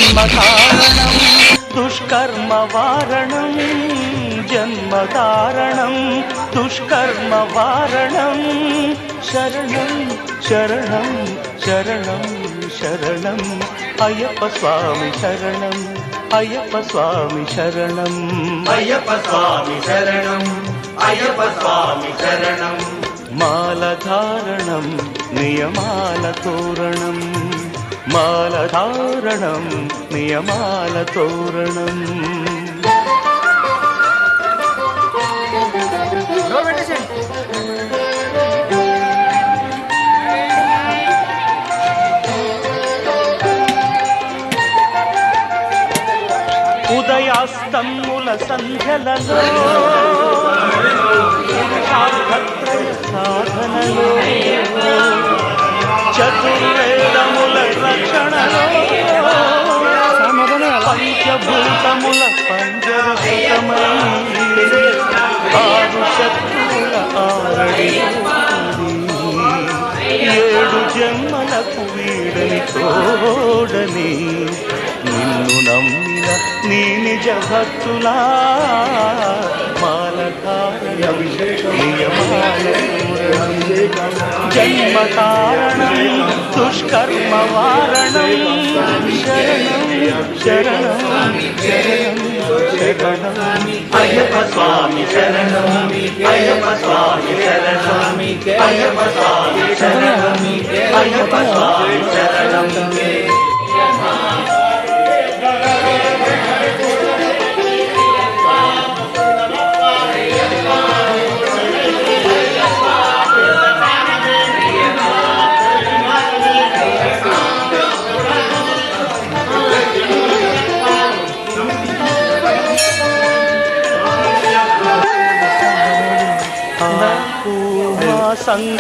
జన్మకారణం దుష్కర్మవారణం జన్మకారణం దుష్కర్మవారణం శరణం శరణం శరణం శరణం అయ్యప్ప స్వామి శరణం అయ్యప్ప స్వామి శరణం అయ్యప్ప స్వామి శరణం అయ్యప్ప స్వామి శరణం మాలధారణం నియమాల తోరణం మాలధారణం నియమాల తోరణం ఉదయాస్తముల సంధ్యలలో పురుషార్థత్రయ సాధనలో చతుర్వేదముల రక్షణలో పంచభూతముల పంజరహితమై ఆరు శత్రువుల ఆరడి ఏడు జన్మలకు వీడని తోడని నిన్ను నమ్మిన నీ నిజ భక్తులా మాలధారణ నియమాల జన్మకారణం దుష్కర్మవారణం శరణం శరణం శరణం శరణం అయ్యప్ప స్వామి శరణం అయ్యప్ప స్వామి శరణం అయ్యప్ప స్వామి శరణం అయ్యప్ప స్వామి శరణం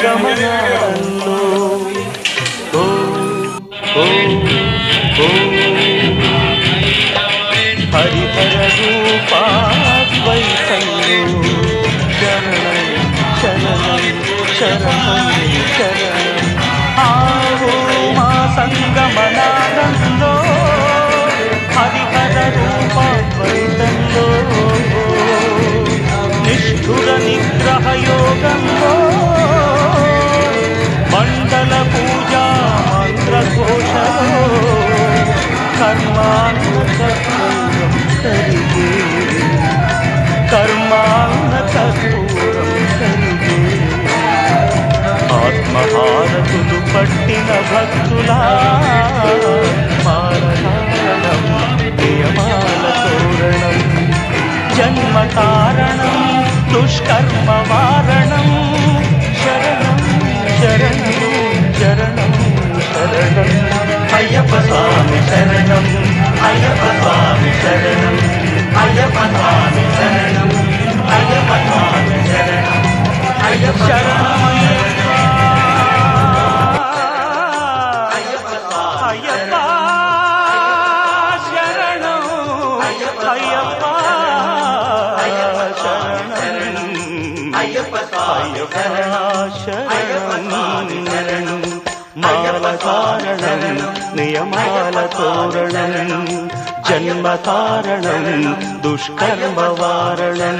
సంగమనాడంలో ఓ ఓ ఓ హరిహర రూపాద్వైతంలో శరణం శరణం శరణం శరణం ఆవో మా సంగమనాడంలో హరిహర రూపాద్వైతంలో నిష్ఠుర నిగ్రహ యోగంలో మండల పూజా మంత్రఘోషలో కర్మాన్న కర్పూరం కరిగే కర్మాన్న కర్పూరం కరిగే ఆత్మహారతులు పట్టిన భక్తులా మాలధారణం నియమాల తోరణం జన్మకారణం దుష్కర్మవారణం శరణం శరణం శరణం శరణం అయ్యప్ప స్వామి శరణం అయ్యప్ప స్వామి శరణం అయ్యప్ప స్వామి శరణం అయ్యప్ప స్వామి శరణం అయ్యప్ప శరణం అయ్యప్ప స్వామి అయ్యప్ప శరణం అయ్యప్ప శరణం అయ్యప్ప స్వామి శరణం మాలధారణం నియమాల తోరణం జన్మకారణం దుష్కర్మవారణం